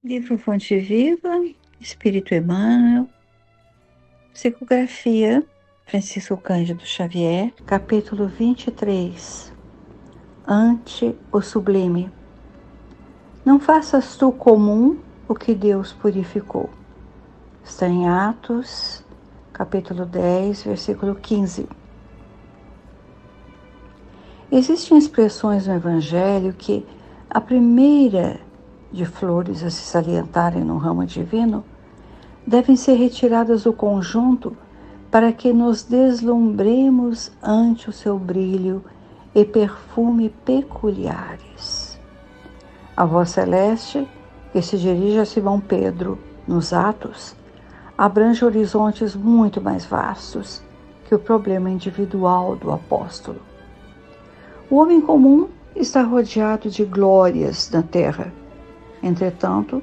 Livro Fonte Viva, Espírito Emmanuel, Psicografia, Francisco Cândido Xavier, capítulo 23. Ante o sublime. Não faças tu comum o que Deus purificou. Está em Atos, capítulo 10, versículo 15. Existem expressões no Evangelho que a primeira de flores a se salientarem no ramo divino devem ser retiradas do conjunto para que nos deslumbremos ante o seu brilho e perfume peculiares. A voz celeste, que se dirige a Simão Pedro nos Atos, abrange horizontes muito mais vastos que o problema individual do apóstolo. O homem comum está rodeado de glórias na terra. Entretanto,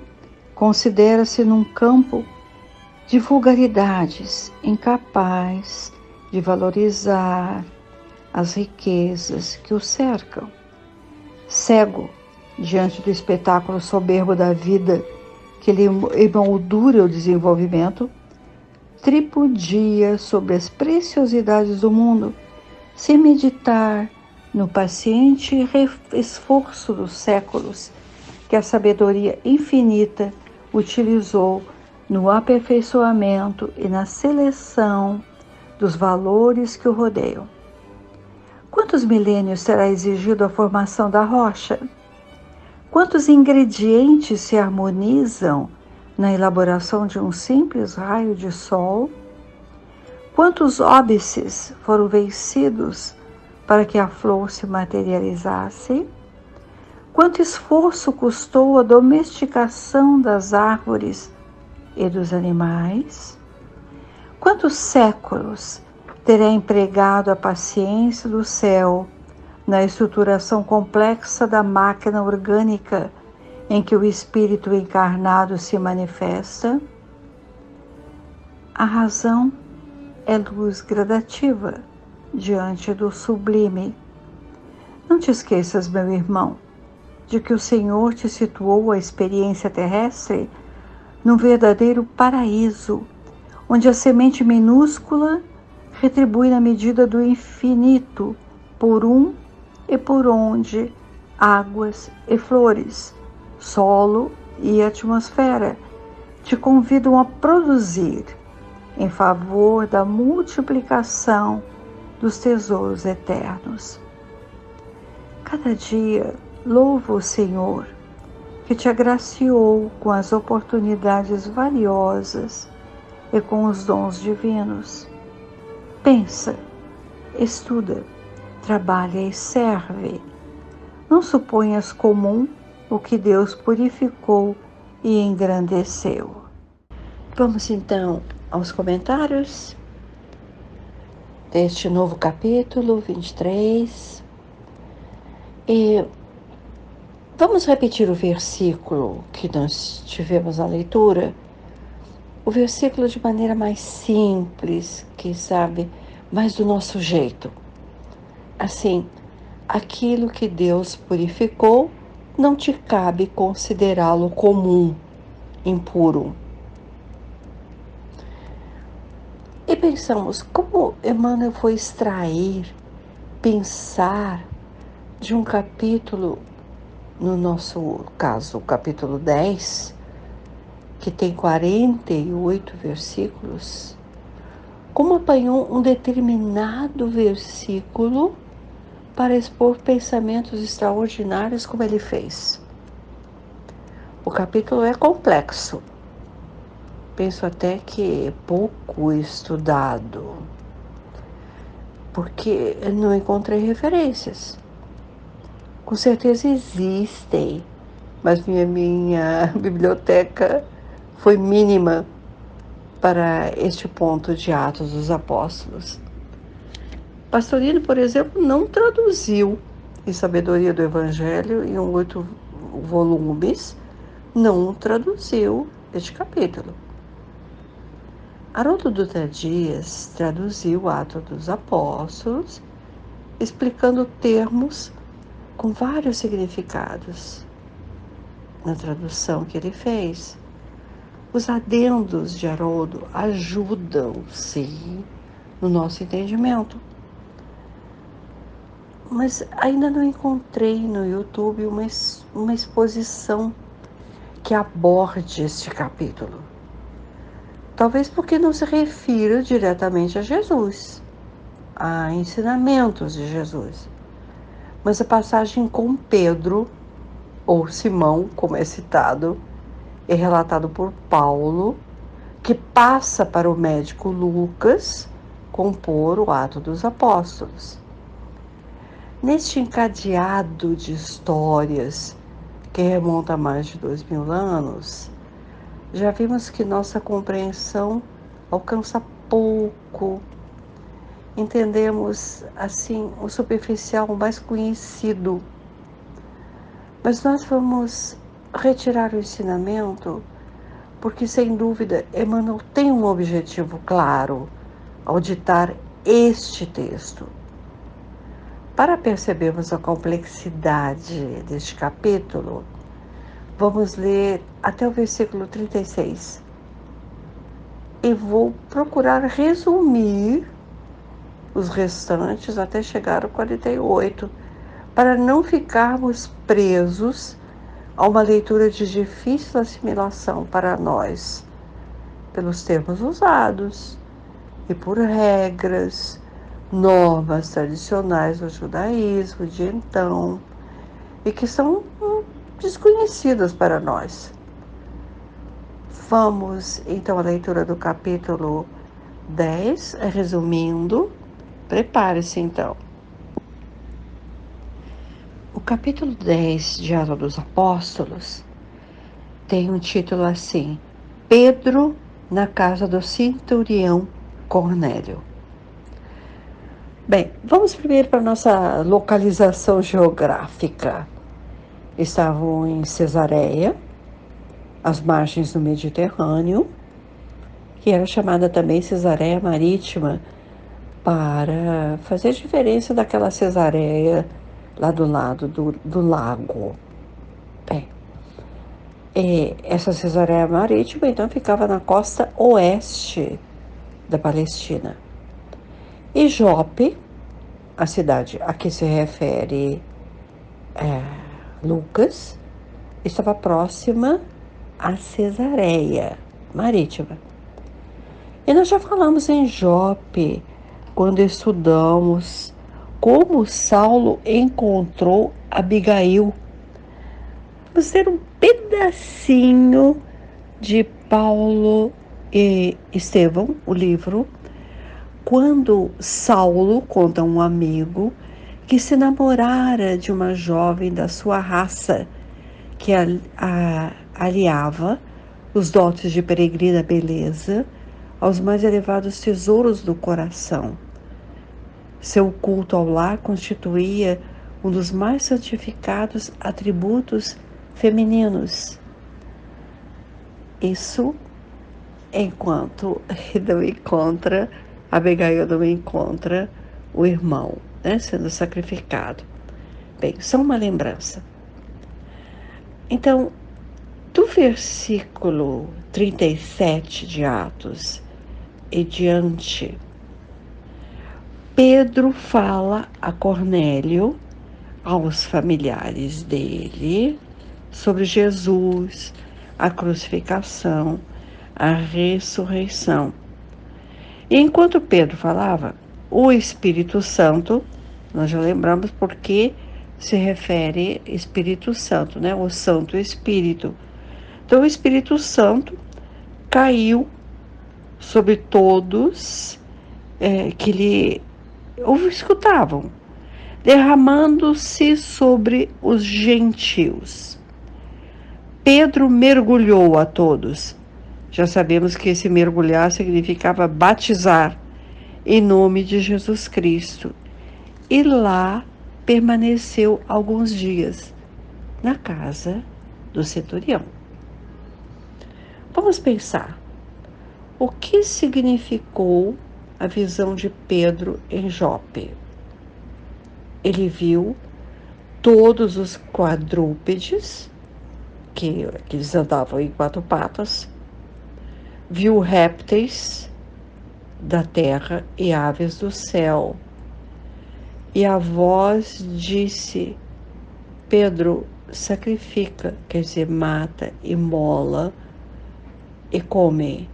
considera-se num campo de vulgaridades, incapaz de valorizar as riquezas que o cercam. Cego diante do espetáculo soberbo da vida que lhe emoldura o desenvolvimento, tripudia sobre as preciosidades do mundo, sem meditar no paciente esforço dos séculos que a sabedoria infinita utilizou no aperfeiçoamento e na seleção dos valores que o rodeiam. Quantos milênios terá exigido a formação da rocha? Quantos ingredientes se harmonizam na elaboração de um simples raio de sol? Quantos óbices foram vencidos para que a flor se materializasse? Quanto esforço custou a domesticação das árvores e dos animais? Quantos séculos terá empregado a paciência do céu na estruturação complexa da máquina orgânica em que o espírito encarnado se manifesta? A razão é luz gradativa diante do sublime. Não te esqueças, meu irmão, de que o Senhor te situou a experiência terrestre num verdadeiro paraíso, onde a semente minúscula retribui na medida do infinito, por e por onde águas e flores, solo e atmosfera te convidam a produzir em favor da multiplicação dos tesouros eternos. Cada dia louva o Senhor, que te agraciou com as oportunidades valiosas e com os dons divinos. Pensa, estuda, trabalha e serve. Não suponhas comum o que Deus purificou e engrandeceu. Vamos então aos comentários deste novo capítulo 23. E vamos repetir o versículo que nós tivemos na leitura, o versículo de maneira mais simples, quem sabe, mais do nosso jeito. Assim, aquilo que Deus purificou, não te cabe considerá-lo comum, impuro. E pensamos, como Emmanuel foi extrair, pensar de um capítulo, no nosso caso, o capítulo 10, que tem 48 versículos, como apanhou um determinado versículo para expor pensamentos extraordinários como ele fez. O capítulo é complexo. Penso até que é pouco estudado, porque não encontrei referências. Com certeza existem, mas minha biblioteca foi mínima para este ponto de Atos dos Apóstolos. Pastorino, por exemplo, não traduziu em Sabedoria do Evangelho, em 8 volumes, não traduziu este capítulo. Haroldo Dutra Dias traduziu Atos dos Apóstolos, explicando termos com vários significados. na tradução que ele fez. Os adendos de Haroldo ajudam, sim, no nosso entendimento. Mas ainda não encontrei no YouTube uma exposição que aborde este capítulo. Talvez porque não se refira diretamente a Jesus, a ensinamentos de Jesus. Mas a passagem com Pedro, ou Simão, como é citado, é relatado por Paulo, que passa para o médico Lucas compor o Ato dos Apóstolos. Neste encadeado de histórias que remonta a mais de 2000 anos, já vimos que nossa compreensão alcança pouco. Entendemos, assim, o superficial, o mais conhecido. Mas nós vamos retirar o ensinamento porque, sem dúvida, Emmanuel tem um objetivo claro ao ditar este texto. Para percebermos a complexidade deste capítulo, vamos ler até o versículo 36. E vou procurar resumir os restantes até chegar ao 48, para não ficarmos presos a uma leitura de difícil assimilação para nós, pelos termos usados e por regras, normas tradicionais do judaísmo de então, e que são desconhecidas para nós. Vamos então à leitura do capítulo 10, resumindo. Prepare-se então. O capítulo 10 de Atos dos Apóstolos tem um título assim: Pedro na casa do centurião Cornélio. Bem, vamos primeiro para a nossa localização geográfica. Estavam em Cesareia, às margens do Mediterrâneo, que era chamada também Cesareia Marítima, para fazer diferença daquela Cesareia lá do lado do lago. Bem, essa Cesareia Marítima, então, ficava na costa oeste da Palestina. E Jope, a cidade a que se refere Lucas, estava próxima a Cesareia Marítima. E nós já falamos em Jope, quando estudamos como Saulo encontrou Abigail. Vamos ter um pedacinho de Paulo e Estevão, o livro, quando Saulo conta a um amigo que se namorara de uma jovem da sua raça, que aliava os dotes de peregrina beleza aos mais elevados tesouros do coração. Seu culto ao lar constituía um dos mais santificados atributos femininos. Isso enquanto não encontra, Abigail não encontra o irmão, né, sendo sacrificado. Bem, só uma lembrança. Então, do versículo 37 de Atos e diante, Pedro fala a Cornélio, aos familiares dele, sobre Jesus, a crucificação, a ressurreição. E enquanto Pedro falava, o Espírito Santo, nós já lembramos porque se refere Espírito Santo, né? O Santo Espírito. Então o Espírito Santo caiu sobre todos que lhe escutavam, derramando-se sobre os gentios. Pedro mergulhou a todos. Já sabemos que esse mergulhar significava batizar em nome de Jesus Cristo. E lá permaneceu alguns dias, na casa do centurião. Vamos pensar. O que significou a visão de Pedro em Jope? Ele viu todos os quadrúpedes que eles andavam em 4 patas, viu répteis da terra e aves do céu. E a voz disse: Pedro, sacrifica, quer dizer, mata, imola e come.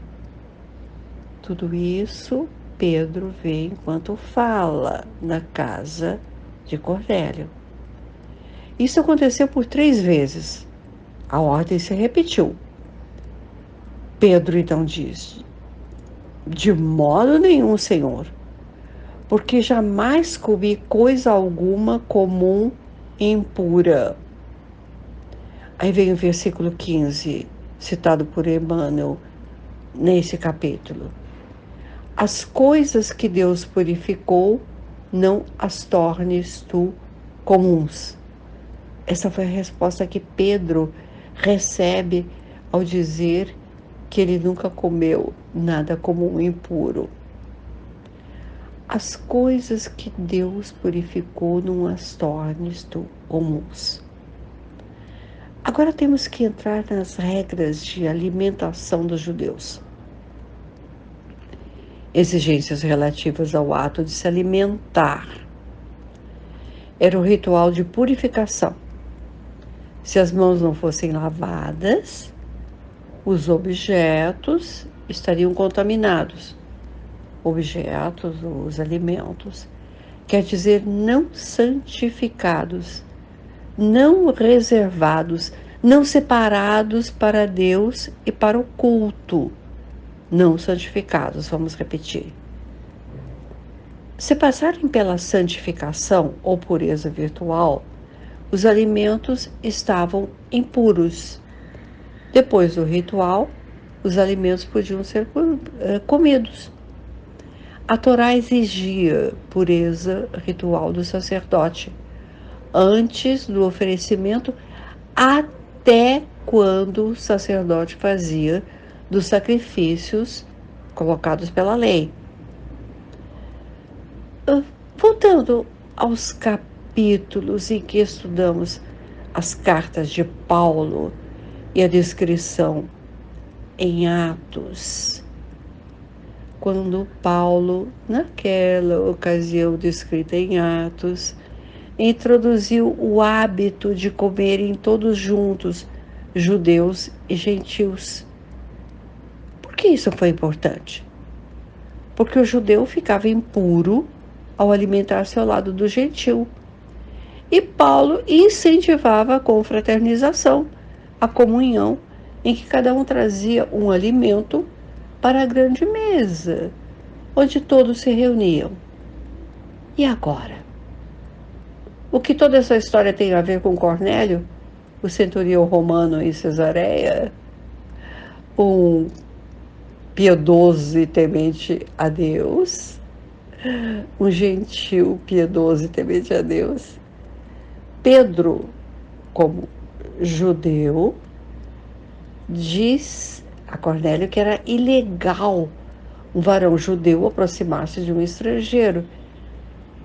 Tudo isso Pedro vê enquanto fala na casa de Cornélio. Isso aconteceu por 3 vezes. A ordem se repetiu. Pedro então diz: de modo nenhum, Senhor, porque jamais comi coisa alguma comum e impura. Aí vem o versículo 15, citado por Emmanuel nesse capítulo. As coisas que Deus purificou, não as tornes tu comuns. Essa foi a resposta que Pedro recebe ao dizer que ele nunca comeu nada comum e impuro. As coisas que Deus purificou, não as tornes tu comuns. Agora temos que entrar nas regras de alimentação dos judeus. Exigências relativas ao ato de se alimentar. Era o ritual de purificação. Se as mãos não fossem lavadas, os objetos estariam contaminados. Objetos, os alimentos, quer dizer não santificados, não reservados, não separados para Deus e para o culto. Não santificados, vamos repetir. Se passarem pela santificação ou pureza virtual, os alimentos estavam impuros. Depois do ritual, os alimentos podiam ser comidos. A Torá exigia pureza ritual do sacerdote antes do oferecimento, até quando o sacerdote fazia dos sacrifícios colocados pela lei. Voltando aos capítulos em que estudamos as cartas de Paulo e a descrição em Atos, quando Paulo, naquela ocasião descrita em Atos, introduziu o hábito de comerem todos juntos, judeus e gentios. Por que isso foi importante? Porque o judeu ficava impuro ao alimentar-se ao lado do gentil. E Paulo incentivava a confraternização, a comunhão, em que cada um trazia um alimento para a grande mesa, onde todos se reuniam. E agora? O que toda essa história tem a ver com Cornélio, o centurião romano em Cesareia, um piedoso e temente a Deus, um gentil piedoso e temente a Deus? Pedro, como judeu, diz a Cornélio que era ilegal um varão judeu aproximar-se de um estrangeiro,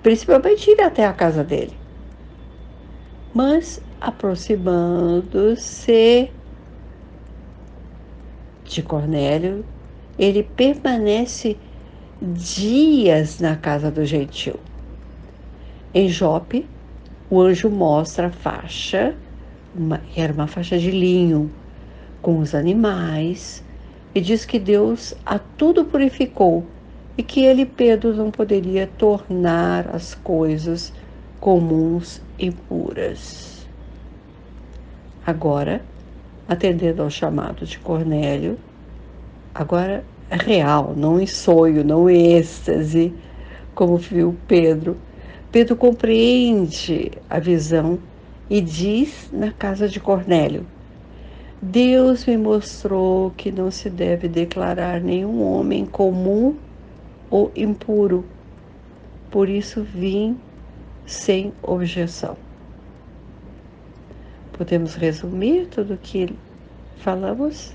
principalmente ir até a casa dele. Mas, aproximando-se de Cornélio, ele permanece dias na casa do gentil. Em Jope, o anjo mostra a faixa, era uma faixa de linho, com os animais, e diz que Deus a tudo purificou e que ele, Pedro, não poderia tornar as coisas comuns impuras. Agora, atendendo ao chamado de Cornélio, agora é real, não em sonho, não em êxtase, como viu Pedro. Pedro compreende a visão e diz na casa de Cornélio: Deus me mostrou que não se deve declarar nenhum homem comum ou impuro. Por isso vim sem objeção. Podemos resumir tudo o que falamos?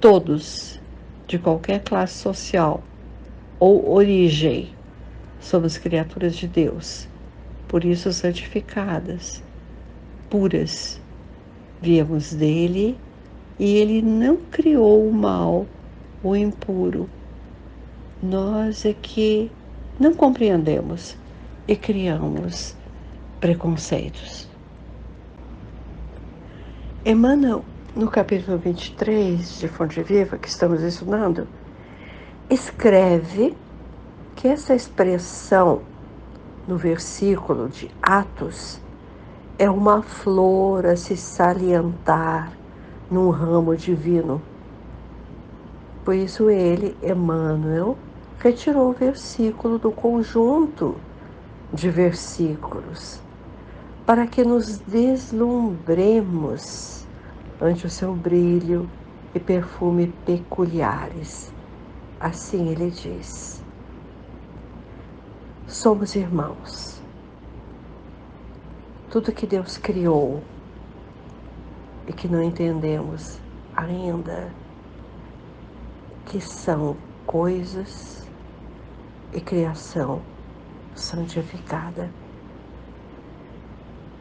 Todos, de qualquer classe social ou origem, somos criaturas de Deus, por isso santificadas, puras, Viemos dele e ele não criou o mal, o impuro. Nós é que não compreendemos e criamos preconceitos. Emmanuel, no capítulo 23 de Fonte Viva, que estamos estudando, escreve que essa expressão no versículo de Atos é uma flor a se salientar num ramo divino. Por isso ele, Emmanuel, retirou o versículo do conjunto de versículos, para que nos deslumbremos ante o seu brilho e perfume peculiares. Assim ele diz: somos irmãos. Tudo que Deus criou e que não entendemos ainda que são coisas e criação santificada.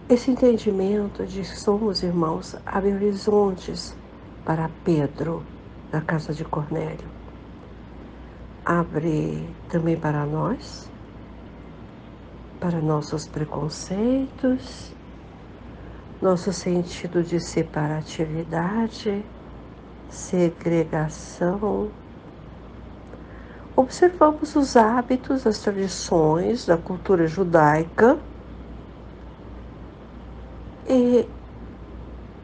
Esse entendimento de que somos irmãos abre horizontes para Pedro, da casa de Cornélio. Abre também para nós, para nossos preconceitos, nosso sentido de separatividade, segregação. Observamos os hábitos, as tradições da cultura judaica e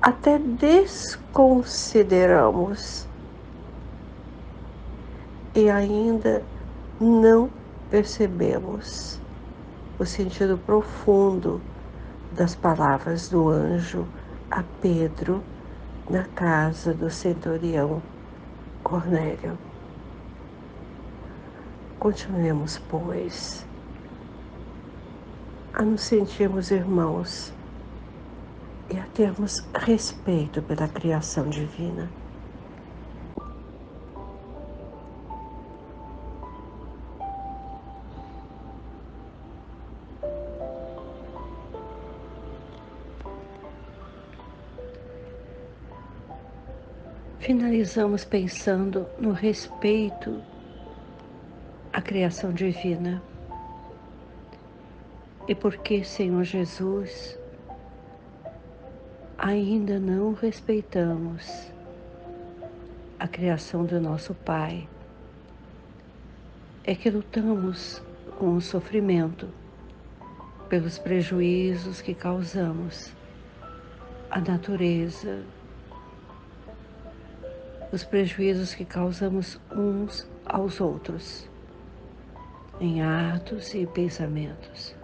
até desconsideramos e ainda não percebemos o sentido profundo das palavras do anjo a Pedro na casa do centurião Cornélio. Continuemos, pois, a nos sentirmos irmãos e a termos respeito pela criação divina. Finalizamos pensando no respeito à criação divina. E porque, Senhor Jesus, ainda não respeitamos a criação do nosso Pai, é que lutamos com o sofrimento pelos prejuízos que causamos à natureza, os prejuízos que causamos uns aos outros, em atos e pensamentos.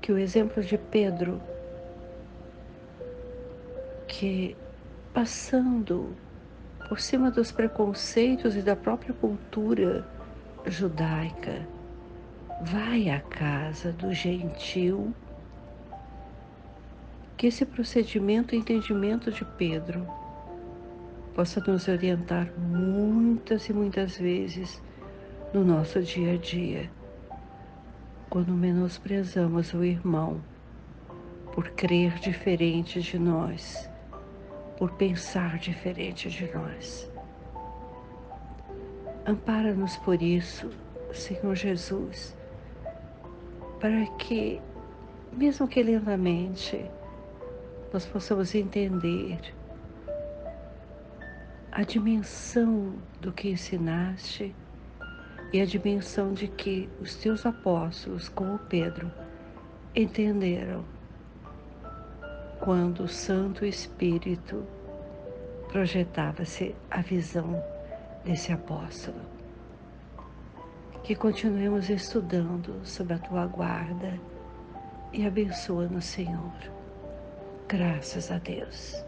Que o exemplo de Pedro, que passando por cima dos preconceitos e da própria cultura judaica, vai à casa do gentil, que esse procedimento e entendimento de Pedro possa nos orientar muitas e muitas vezes no nosso dia a dia, quando menosprezamos o irmão por crer diferente de nós, por pensar diferente de nós. Ampara-nos por isso, Senhor Jesus, para que, mesmo que lentamente, nós possamos entender a dimensão do que ensinaste e a dimensão de que os teus apóstolos, como Pedro, entenderam quando o Santo Espírito projetava-se a visão desse apóstolo. Que continuemos estudando sob a tua guarda e abençoa-nos, Senhor. Graças a Deus.